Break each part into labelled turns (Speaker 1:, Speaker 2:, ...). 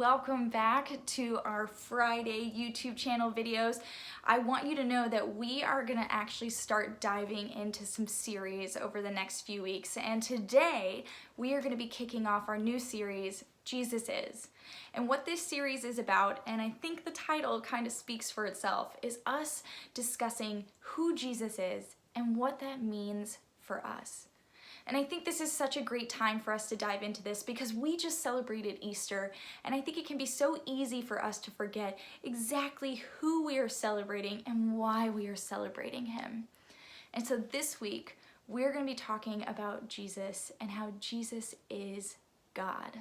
Speaker 1: welcome back to our Friday YouTube channel videos. I want you to know that we are going to actually start diving into some series over the next few weeks, and today we are going to be kicking off our new series, Jesus Is. And what this series is about, and I think the title kind of speaks for itself, is us discussing who Jesus is and what that means for us. And I think this is such a great time for us to dive into this because we just celebrated Easter, and I think it can be so easy for us to forget exactly who we are celebrating and why we are celebrating him. And so this week, we're going to be talking about Jesus and how Jesus is God.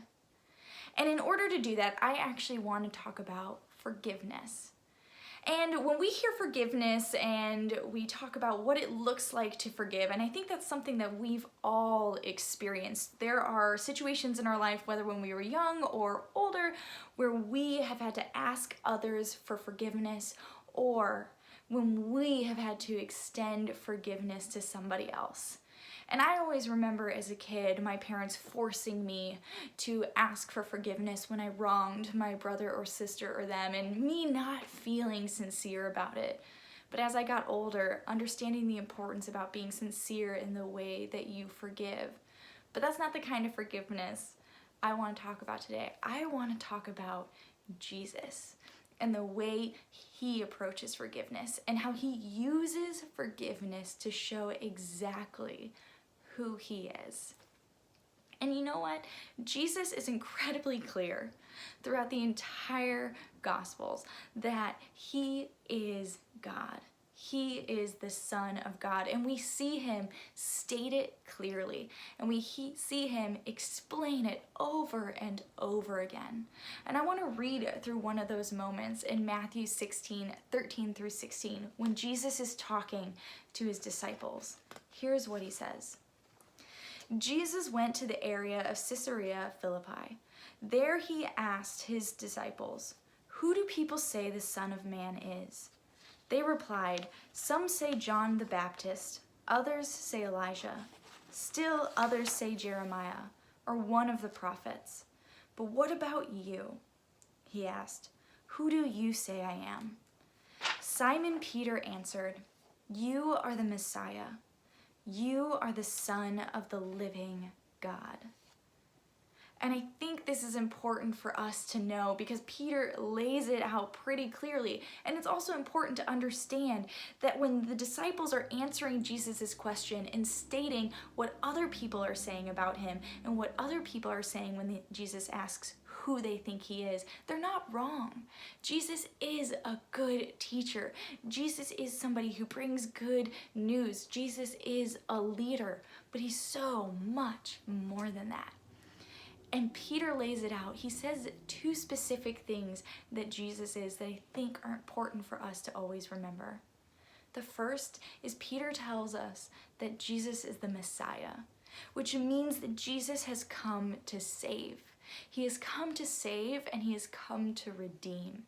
Speaker 1: And in order to do that, I actually want to talk about forgiveness. And when we hear forgiveness and we talk about what it looks like to forgive, and I think that's something that we've all experienced. There are situations in our life, whether when we were young or older, where we have had to ask others for forgiveness, or when we have had to extend forgiveness to somebody else. And I always remember as a kid, my parents forcing me to ask for forgiveness when I wronged my brother or sister or them, and me not feeling sincere about it. But as I got older, understanding the importance about being sincere in the way that you forgive. But that's not the kind of forgiveness I want to talk about today. I want to talk about Jesus and the way he approaches forgiveness and how he uses forgiveness to show exactly who he is. And you know what? Jesus is incredibly clear throughout the entire Gospels that he is God. He is the Son of God, and we see him state it clearly, and we see him explain it over and over again. And I want to read through one of those moments in Matthew 16:13 through 16, when Jesus is talking to his disciples. Here's what he says. Jesus went to the area of Caesarea Philippi. There he asked his disciples, "Who do people say the Son of Man is?" They replied, "Some say John the Baptist, others say Elijah, still others say Jeremiah, or one of the prophets. But what about you?" he asked. "Who do you say I am?" Simon Peter answered, "You are the Messiah. You are the Son of the living God." And I think this is important for us to know because Peter lays it out pretty clearly. And it's also important to understand that when the disciples are answering Jesus' question and stating what other people are saying about him and what other people are saying when Jesus asks who they think he is, they're not wrong. Jesus is a good teacher. Jesus is somebody who brings good news. Jesus is a leader, but he's so much more than that. And Peter lays it out. He says two specific things that Jesus is that I think are important for us to always remember. The first is Peter tells us that Jesus is the Messiah, which means that Jesus has come to save. He has come to save and he has come to redeem.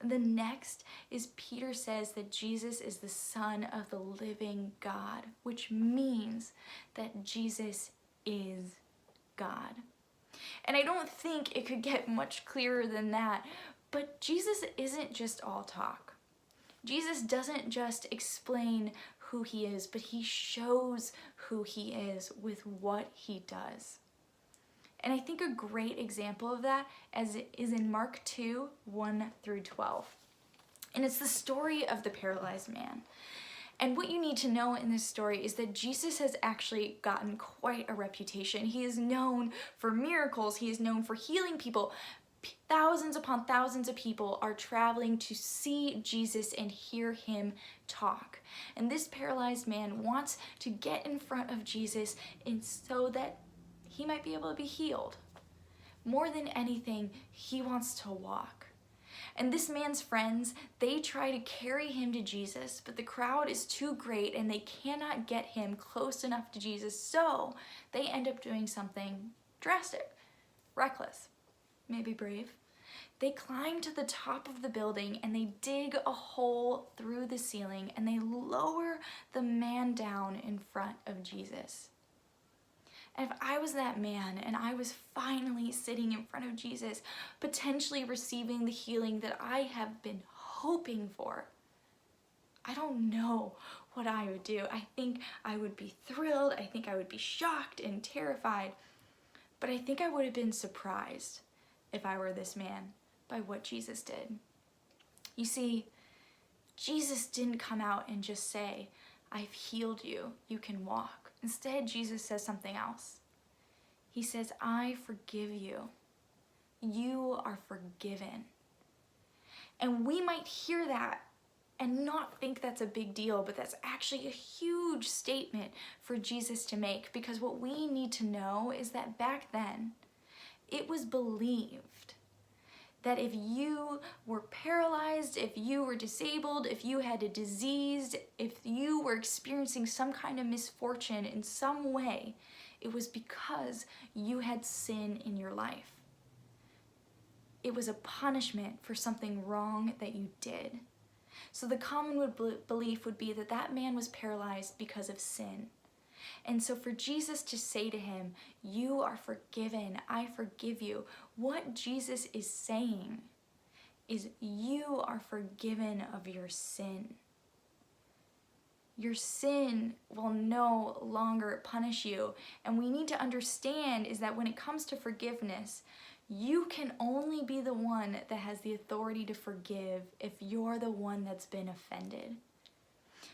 Speaker 1: And the next is Peter says that Jesus is the Son of the living God, which means that Jesus is God. And I don't think it could get much clearer than that, but Jesus isn't just all talk. Jesus doesn't just explain who he is, but he shows who he is with what he does. And I think a great example of that is in Mark 2:1 through 12. And it's the story of the paralyzed man. And what you need to know in this story is that Jesus has actually gotten quite a reputation. He is known for miracles. He is known for healing people. Thousands upon thousands of people are traveling to see Jesus and hear him talk. And this paralyzed man wants to get in front of Jesus and so that he might be able to be healed. More than anything, he wants to walk. And this man's friends, they try to carry him to Jesus, but the crowd is too great and they cannot get him close enough to Jesus, so they end up doing something drastic, reckless, maybe brave. They climb to the top of the building and they dig a hole through the ceiling and they lower the man down in front of Jesus. And if I was that man and I was finally sitting in front of Jesus, potentially receiving the healing that I have been hoping for, I don't know what I would do. I think I would be thrilled. I think I would be shocked and terrified. But I think I would have been surprised if I were this man by what Jesus did. You see, Jesus didn't come out and just say, I've healed you, you can walk. Instead, Jesus says something else. He says, I forgive you. You are forgiven. And we might hear that and not think that's a big deal, but that's actually a huge statement for Jesus to make, because what we need to know is that back then, it was believed that if you were paralyzed, if you were disabled, if you had a disease, if you were experiencing some kind of misfortune in some way, it was because you had sin in your life. It was a punishment for something wrong that you did. So the common belief would be that that man was paralyzed because of sin. And so for Jesus to say to him, you are forgiven, I forgive you, what Jesus is saying is you are forgiven of your sin. Your sin will no longer punish you. And we need to understand is that when it comes to forgiveness, you can only be the one that has the authority to forgive if you're the one that's been offended.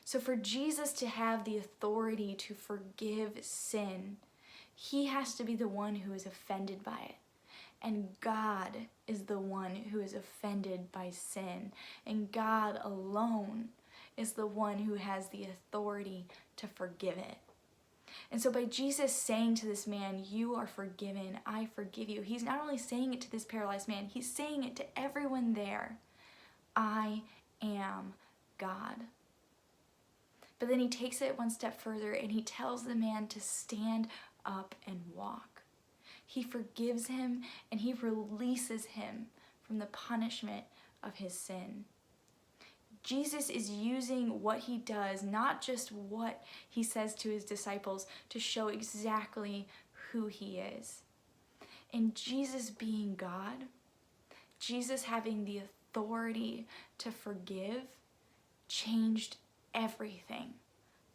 Speaker 1: So for Jesus to have the authority to forgive sin, he has to be the one who is offended by it. And God is the one who is offended by sin. And God alone is the one who has the authority to forgive it. And so by Jesus saying to this man, you are forgiven, I forgive you, he's not only saying it to this paralyzed man, he's saying it to everyone there. I am God. But then he takes it one step further and he tells the man to stand up and walk. He forgives him and he releases him from the punishment of his sin. Jesus is using what he does, not just what he says to his disciples, to show exactly who he is. And Jesus being God, Jesus having the authority to forgive, changed everything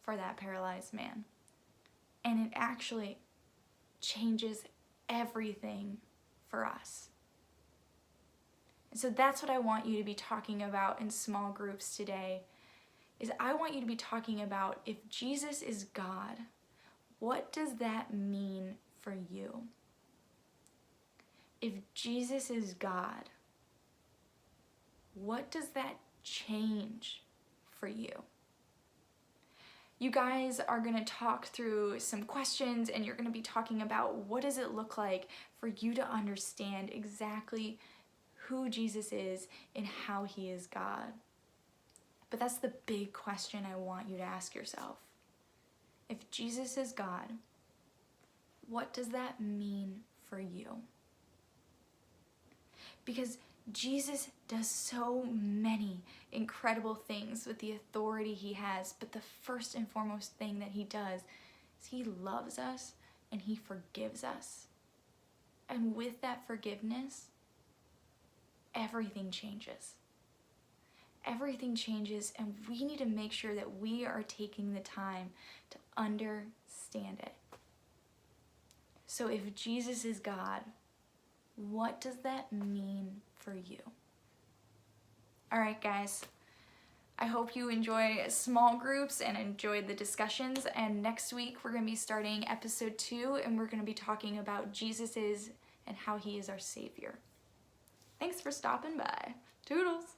Speaker 1: for that paralyzed man. And it actually changes everything for us. And so that's what I want you to be talking about in small groups today, is I want you to be talking about, if Jesus is God, what does that mean for you? If Jesus is God, what does that change for you? You guys are going to talk through some questions and you're going to be talking about what does it look like for you to understand exactly who Jesus is and how he is God. But that's the big question I want you to ask yourself. If Jesus is God, what does that mean for you? Because Jesus does so many incredible things with the authority he has, but the first and foremost thing that he does is he loves us and he forgives us. And with that forgiveness, everything changes. Everything changes, and we need to make sure that we are taking the time to understand it. So if Jesus is God, what does that mean for you? All right, guys. I hope you enjoy small groups and enjoyed the discussions. And next week, we're going to be starting episode 2, and we're going to be talking about Jesus is and how he is our Savior. Thanks for stopping by. Toodles.